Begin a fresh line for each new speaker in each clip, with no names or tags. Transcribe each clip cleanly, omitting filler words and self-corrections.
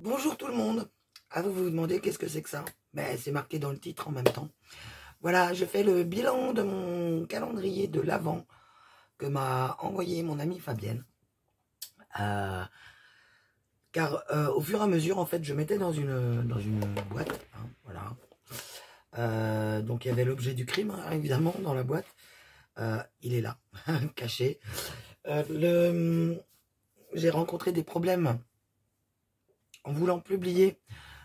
Bonjour tout le monde. À vous vous demander qu'est-ce que c'est que ça? Ben, c'est marqué dans le titre en même temps. Voilà, je fais le bilan de mon calendrier de l'Avent que m'a envoyé mon amie Fabienne. Car au fur et à mesure, en fait, je mettais dans une boîte. Hein, voilà. Donc il y avait l'objet du crime, hein, évidemment, dans la boîte. Il est là, caché. J'ai rencontré des problèmes en voulant publier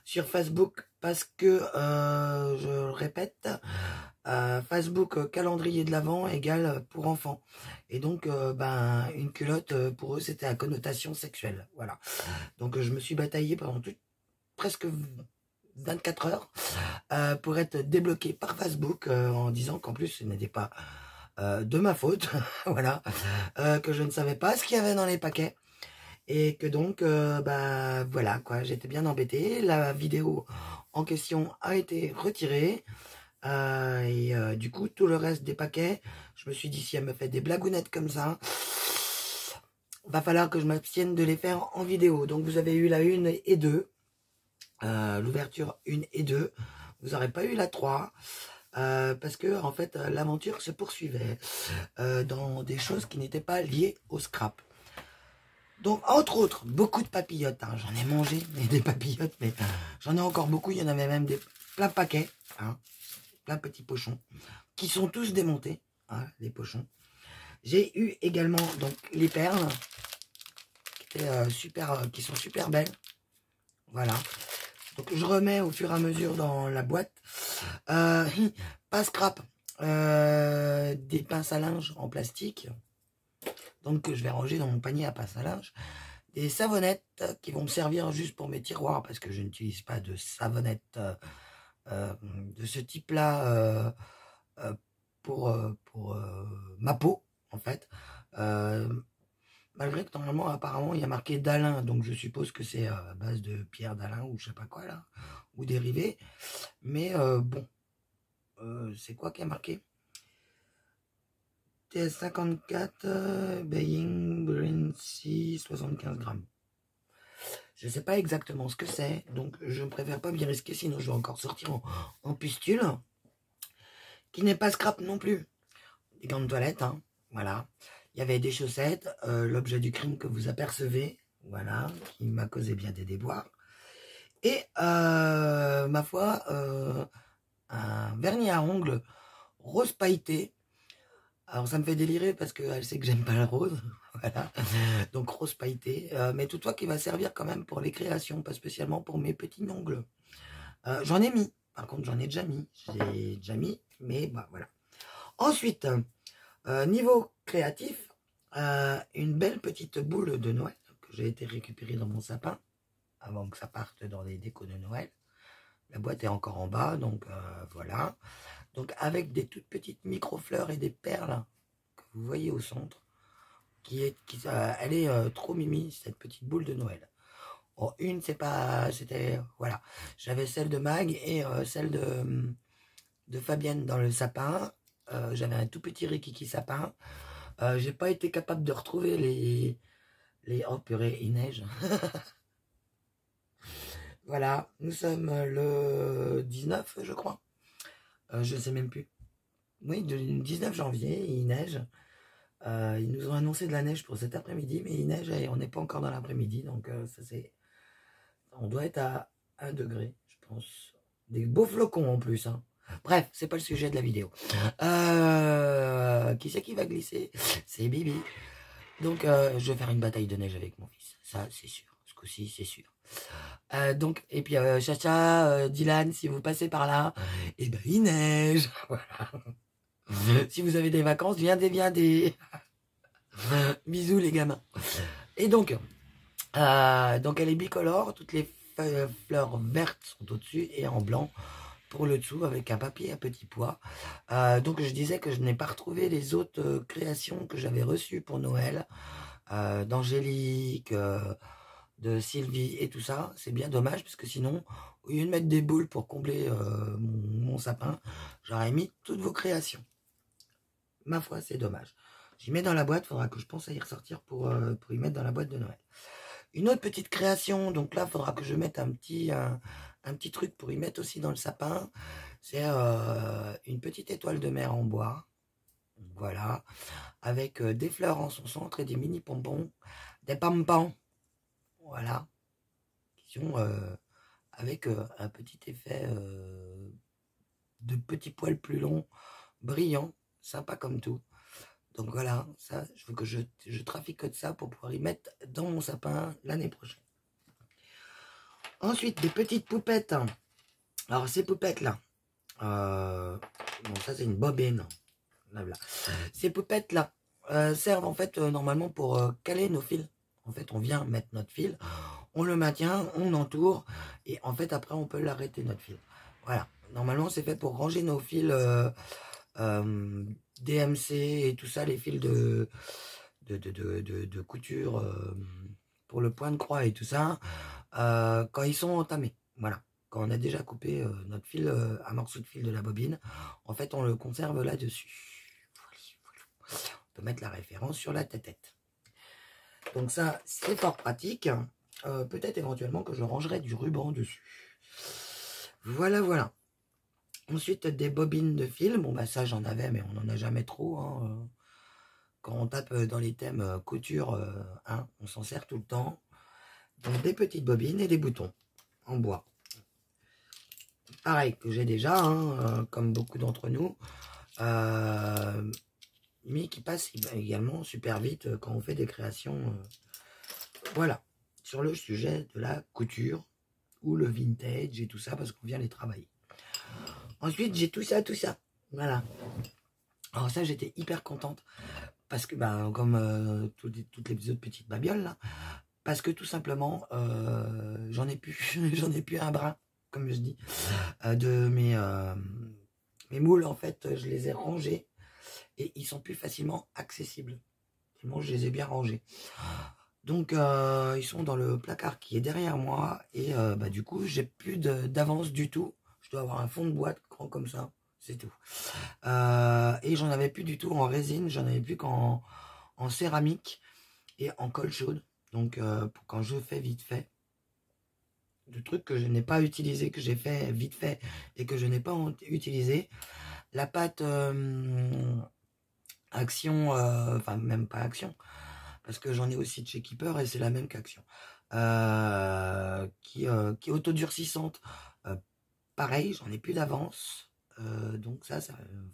sur Facebook parce que, je le répète, Facebook calendrier de l'Avent égale pour enfants. Et donc, une culotte, pour eux, c'était à connotation sexuelle. Voilà. Donc, je me suis bataillé pendant presque 24 heures pour être débloqué par Facebook en disant qu'en plus, ce n'était pas de ma faute. Voilà. Que je ne savais pas ce qu'il y avait dans les paquets. Et que donc, voilà, quoi, j'étais bien embêtée. La vidéo en question a été retirée. Du coup, tout le reste des paquets, je me suis dit, si elle me fait des blagounettes comme ça, va falloir que je m'abstienne de les faire en vidéo. Donc, vous avez eu la 1 et 2, l'ouverture 1 et 2. Vous n'aurez pas eu la 3. Parce que en fait l'aventure se poursuivait dans des choses qui n'étaient pas liées au scrap. Donc, entre autres, beaucoup de papillotes. Hein. J'en ai mangé, des papillotes, mais j'en ai encore beaucoup. Il y en avait même plein paquets, hein, plein petits pochons, qui sont tous démontés, hein, les pochons. J'ai eu également donc les perles, qui étaient qui sont super belles. Voilà. Donc, je remets au fur et à mesure dans la boîte. Pas scrap, des pinces à linge en plastique. Donc, que je vais ranger dans mon panier à pince à linge. Des savonnettes qui vont me servir juste pour mes tiroirs parce que je n'utilise pas de savonnettes de ce type-là pour ma peau, en fait. Malgré que normalement, apparemment, il y a marqué d'Alain, donc je suppose que c'est à base de pierre d'Alain ou je sais pas quoi là, ou dérivé. Mais bon, c'est quoi qui est marqué? TS54, Beijing Green Sea, 75 grammes. Je ne sais pas exactement ce que c'est, donc je préfère pas m'y risquer, sinon je vais encore sortir en pustule. Qui n'est pas scrap non plus. Des gants de toilette, hein, voilà. Il y avait des chaussettes, l'objet du crime que vous apercevez, voilà, qui m'a causé bien des déboires. Et, ma foi, un vernis à ongles rose pailleté. Alors ça me fait délirer parce qu'elle sait que j'aime pas le rose, voilà. Donc rose pailleté, mais toutefois qui va servir quand même pour les créations, pas spécialement pour mes petits ongles. J'en ai mis, par contre j'en ai déjà mis, mais bah, voilà. Ensuite, niveau créatif, une belle petite boule de Noël que j'ai été récupérée dans mon sapin avant que ça parte dans les décos de Noël. La boîte est encore en bas, donc voilà. Donc avec des toutes petites micro-fleurs et des perles que vous voyez au centre, elle est trop mimi, cette petite boule de Noël. Oh, une, c'était, voilà. J'avais celle de Mag et celle de Fabienne dans le sapin. J'avais un tout petit rikiki sapin. J'ai pas été capable de retrouver oh purée, il neige. Voilà, nous sommes le 19, je crois. Je sais même plus. Oui, le 19 janvier, il neige. Ils nous ont annoncé de la neige pour cet après-midi, mais il neige et on n'est pas encore dans l'après-midi, donc on doit être à 1 degré, je pense. Des beaux flocons en plus, hein. Bref, c'est pas le sujet de la vidéo. Qui c'est qui va glisser? C'est Bibi. Donc, je vais faire une bataille de neige avec mon fils. Ça, c'est sûr. Ce coup-ci, c'est sûr. Donc, et puis, Chacha, Dylan, si vous passez par là, et ben, il neige. Voilà. Si vous avez des vacances, viendez. Bisous, les gamins. Et donc elle est bicolore. Toutes les fleurs vertes sont au-dessus et en blanc pour le dessous avec un papier à petit pois. Donc je disais que je n'ai pas retrouvé les autres créations que j'avais reçues pour Noël, d'Angélique, de Sylvie et tout ça. C'est bien dommage parce que sinon, au lieu de mettre des boules pour combler mon sapin, j'aurais mis toutes vos créations. Ma foi, c'est dommage. J'y mets dans la boîte, il faudra que je pense à y ressortir pour y mettre dans la boîte de Noël. Une autre petite création, donc là, il faudra que je mette un petit truc pour y mettre aussi dans le sapin. C'est une petite étoile de mer en bois. Voilà. Avec des fleurs en son centre et des mini pompons. Des pompons. Voilà. Qui sont avec un petit effet de petits poils plus longs, brillants, sympa comme tout. Donc voilà, ça, je veux que je traficote ça pour pouvoir y mettre dans mon sapin l'année prochaine. Ensuite, des petites poupettes. Alors, ces poupettes-là, bon, ça, c'est une bobine. Blabla. Ces poupettes-là servent en fait normalement pour caler nos fils. En fait, on vient mettre notre fil, on le maintient, on entoure, et en fait, après, on peut l'arrêter, notre fil. Voilà. Normalement, c'est fait pour ranger nos fils DMC et tout ça, les fils de couture pour le point de croix et tout ça, quand ils sont entamés. Voilà. Quand on a déjà coupé notre fil, un morceau de fil de la bobine, en fait, on le conserve là-dessus. On peut mettre la référence sur la tête. Donc ça, c'est fort pratique. Peut-être éventuellement que je rangerai du ruban dessus. Voilà, voilà. Ensuite, des bobines de fil. Bon, bah ça, j'en avais, mais on n'en a jamais trop. Hein. Quand on tape dans les thèmes couture, hein, on s'en sert tout le temps. Donc, des petites bobines et des boutons en bois. Pareil que j'ai déjà, hein, comme beaucoup d'entre nous. Mais qui passe également super vite quand on fait des créations. Voilà, sur le sujet de la couture ou le vintage et tout ça, parce qu'on vient les travailler. Ensuite, j'ai tout ça. Voilà. Alors ça, j'étais hyper contente. Parce que, ben, comme toutes les autres petites babioles, là, parce que tout simplement, j'en ai plus, j'en ai plus un brin, comme je dis, de mes moules, en fait, je les ai rangés et ils sont plus facilement accessibles. Tellement je les ai bien rangés. Donc, ils sont dans le placard qui est derrière moi et bah, du coup, j'ai plus d'avance du tout. Je dois avoir un fond de boîte grand comme ça, c'est tout. Et j'en avais plus du tout en résine, j'en avais plus qu'en céramique et en colle chaude. Donc, pour quand je fais vite fait, le truc que je n'ai pas utilisé, que j'ai fait vite fait et que je n'ai pas utilisé, la pâte Action, enfin même pas Action, parce que j'en ai aussi de chez Keeper et c'est la même qu'Action, qui est autodurcissante. Pareil, j'en ai plus d'avance. Donc ça, c'est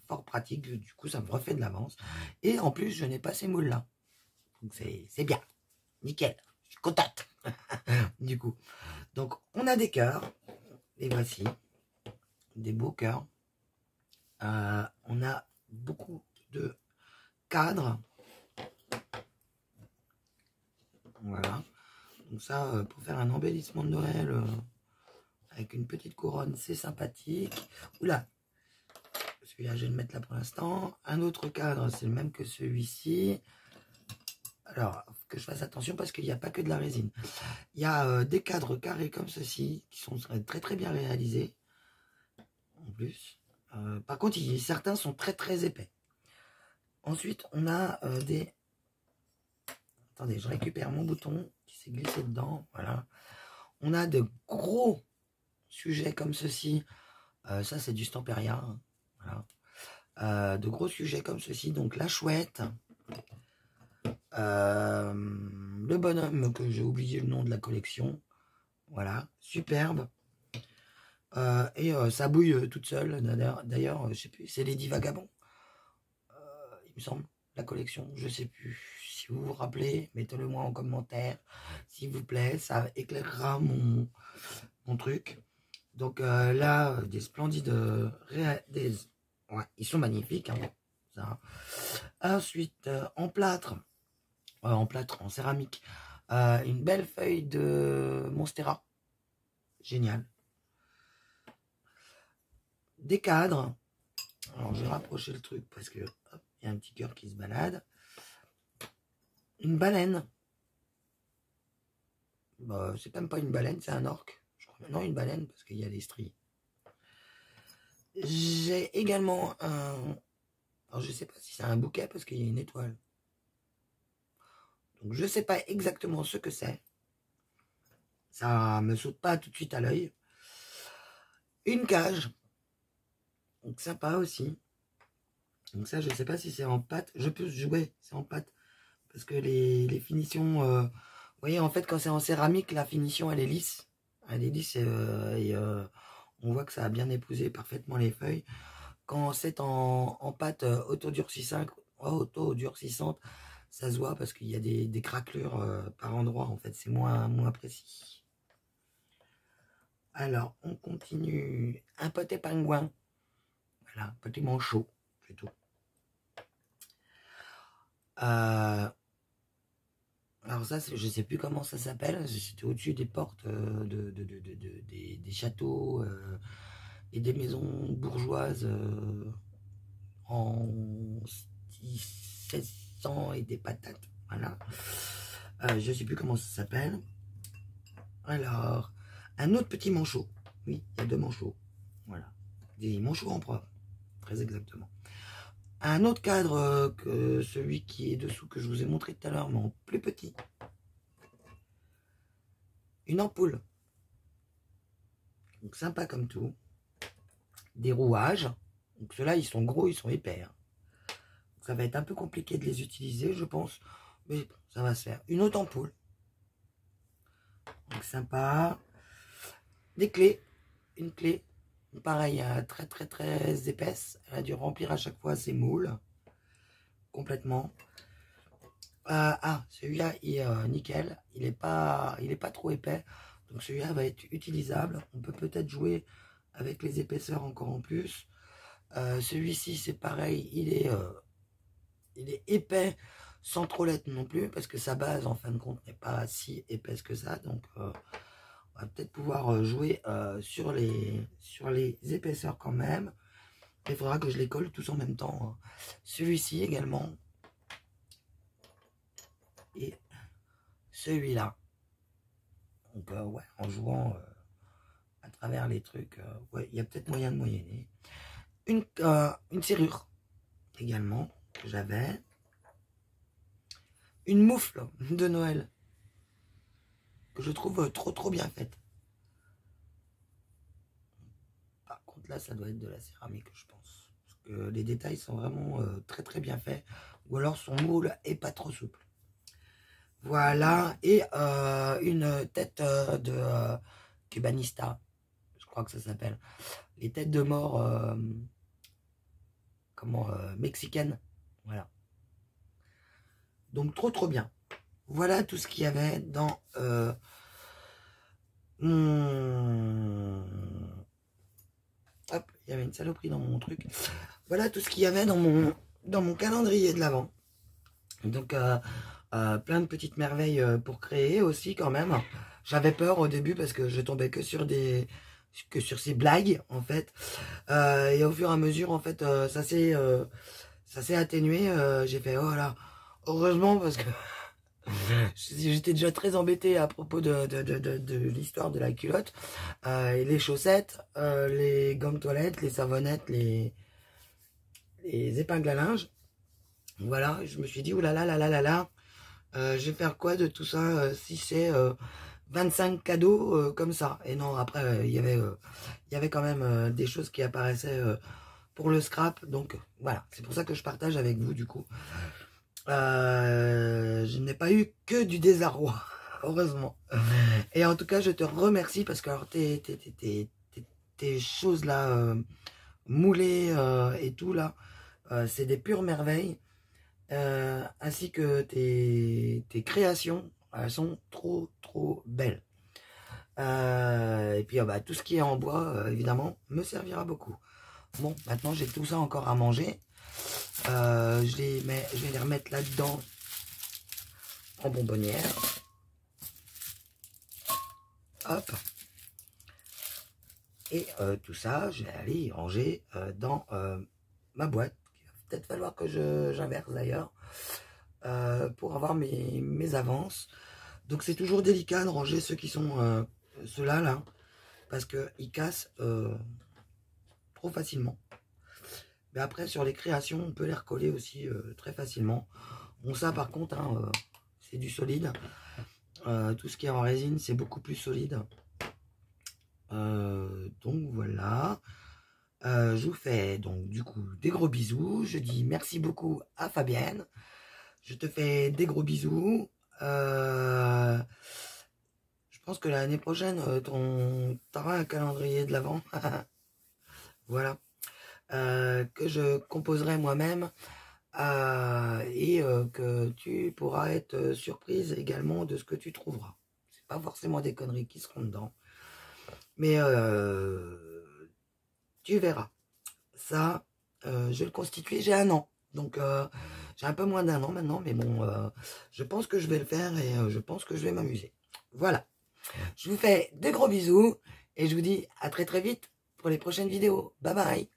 fort pratique. Du coup, ça me refait de l'avance. Et en plus, je n'ai pas ces moules-là. Donc c'est bien. Nickel. Je suis contente. Du coup. Donc, on a des cœurs. Les voici. Des beaux cœurs. On a beaucoup de cadres. Voilà. Donc ça, pour faire un embellissement de Noël avec une petite couronne, c'est sympathique. Oula, celui-là, je vais le mettre là pour l'instant. Un autre cadre, c'est le même que celui-ci. Alors, faut que je fasse attention parce qu'il n'y a pas que de la résine. Il y a des cadres carrés comme ceci qui sont très très bien réalisés. En plus. Par contre, certains sont très très épais. Ensuite, on a des... Attendez, je récupère mon bouton qui s'est glissé dedans. Voilà. On a de gros sujets comme ceci. Ça, c'est du Stamperia. Hein. Voilà. De gros sujets comme ceci. Donc, la chouette. Le bonhomme que j'ai oublié le nom de la collection. Voilà. Superbe. Et ça bouille toute seule. D'ailleurs, je sais plus. C'est Lady Vagabond. Il me semble. La collection. Je sais plus. Si vous vous rappelez, mettez-le moi en commentaire. S'il vous plaît. Ça éclairera mon truc. Donc là, des splendides... ouais, ils sont magnifiques. Hein, ça. Ensuite, en plâtre, en céramique, une belle feuille de Monstera. Génial. Des cadres. Alors, je vais rapprocher le truc parce que hop, il y a un petit cœur qui se balade. Une baleine. Bah, c'est même pas une baleine, c'est un orque. Non, une baleine parce qu'il y a des stries. J'ai également un... Alors, je sais pas si c'est un bouquet parce qu'il y a une étoile. Donc, je sais pas exactement ce que c'est. Ça me saute pas tout de suite à l'œil. Une cage. Donc sympa aussi. Donc ça, je sais pas si c'est en pâte. Je peux jouer, c'est en pâte. Parce que les finitions... vous voyez, en fait, quand c'est en céramique, la finition, elle est lisse. Elle est lisse et on voit que ça a bien épousé parfaitement les feuilles. Quand c'est en pâte autodurcissante, ça se voit parce qu'il y a des craquelures par endroit, en fait. C'est moins précis. Alors, on continue. Un poté pingouin. Voilà, petit manchot, c'est tout. Alors ça, je sais plus comment ça s'appelle. C'était au-dessus des portes des châteaux et des maisons bourgeoises en 1600 et des patates. Voilà. Je sais plus comment ça s'appelle. Alors, un autre petit manchot. Oui, il y a 2 manchots. Voilà. Des manchots empereurs. Très exactement. Un autre cadre que celui qui est dessous, que je vous ai montré tout à l'heure, mais en plus petit. Une ampoule. Donc sympa comme tout. Des rouages. Donc ceux-là, ils sont gros, ils sont épais. Hein. Ça va être un peu compliqué de les utiliser, je pense. Mais ça va se faire. Une autre ampoule. Donc sympa. Des clés. Une clé. Pareil, très très très épaisse. Elle a dû remplir à chaque fois ses moules. Complètement. Celui-là il est nickel. Il est pas trop épais. Donc celui-là va être utilisable. On peut peut-être jouer avec les épaisseurs encore en plus. Celui-ci c'est pareil. Il est épais sans trop l'être non plus. Parce que sa base en fin de compte n'est pas si épaisse que ça. Donc on va peut-être pouvoir jouer sur les épaisseurs quand même. Il faudra que je les colle tous en même temps. Hein. Celui-ci également. Et celui-là. Donc ouais, en jouant à travers les trucs, ouais, il y a peut-être moyen de moyenner. Une serrure également que j'avais. Une moufle de Noël que je trouve trop bien faite. Par contre là, ça doit être de la céramique, je pense. Parce que les détails sont vraiment très bien faits. Ou alors son moule est pas trop souple. Voilà, et une tête de Cubanista, je crois que ça s'appelle. Les têtes de mort mexicaines. Voilà. Donc trop bien. Voilà tout ce qu'il y avait dans mon... Hop, il y avait une saloperie dans mon truc. Voilà tout ce qu'il y avait dans mon calendrier de l'Avent. Donc plein de petites merveilles pour créer aussi quand même. J'avais peur au début parce que je tombais que sur ces blagues en fait. Et au fur et à mesure en fait ça s'est atténué. J'ai fait oh là, heureusement parce que j'étais déjà très embêté à propos de l'histoire de la culotte. Et les chaussettes, les gommes toilettes, les savonnettes, les épingles à linge. Voilà, je me suis dit, oulala, je vais faire quoi de tout ça si c'est 25 cadeaux comme ça. Et non, après, il y avait quand même des choses qui apparaissaient pour le scrap. Donc, voilà, c'est pour ça que je partage avec vous, du coup. Je n'ai pas eu que du désarroi, heureusement. Et en tout cas, je te remercie parce que alors, tes choses là, moulées et tout là, c'est des pures merveilles. Ainsi que tes créations, elles sont trop belles. Et puis bah, tout ce qui est en bois, évidemment, me servira beaucoup. Bon, maintenant j'ai tout ça encore à manger. Je vais les remettre là-dedans en bonbonnière. Hop. Et tout ça, je vais aller y ranger dans ma boîte. Il va peut-être falloir que j'inverse d'ailleurs pour avoir mes avances. Donc c'est toujours délicat de ranger ceux qui sont ceux-là là, parce qu'ils cassent trop facilement. Mais après sur les créations, on peut les recoller aussi très facilement. Bon ça par contre, hein, c'est du solide. Tout ce qui est en résine, c'est beaucoup plus solide. Donc voilà. Je vous fais donc du coup des gros bisous. Je dis merci beaucoup à Fabienne. Je te fais des gros bisous. Je pense que l'année prochaine, t'auras un calendrier de l'Avent. Voilà. Que je composerai moi-même. Et que tu pourras être surprise également de ce que tu trouveras. C'est pas forcément des conneries qui seront dedans. Mais tu verras. Ça, je vais le constituer, j'ai 1 an. Donc, j'ai un peu moins d'1 an maintenant, mais bon, je pense que je vais le faire et je pense que je vais m'amuser. Voilà. Je vous fais de gros bisous et je vous dis à très très vite pour les prochaines vidéos. Bye bye.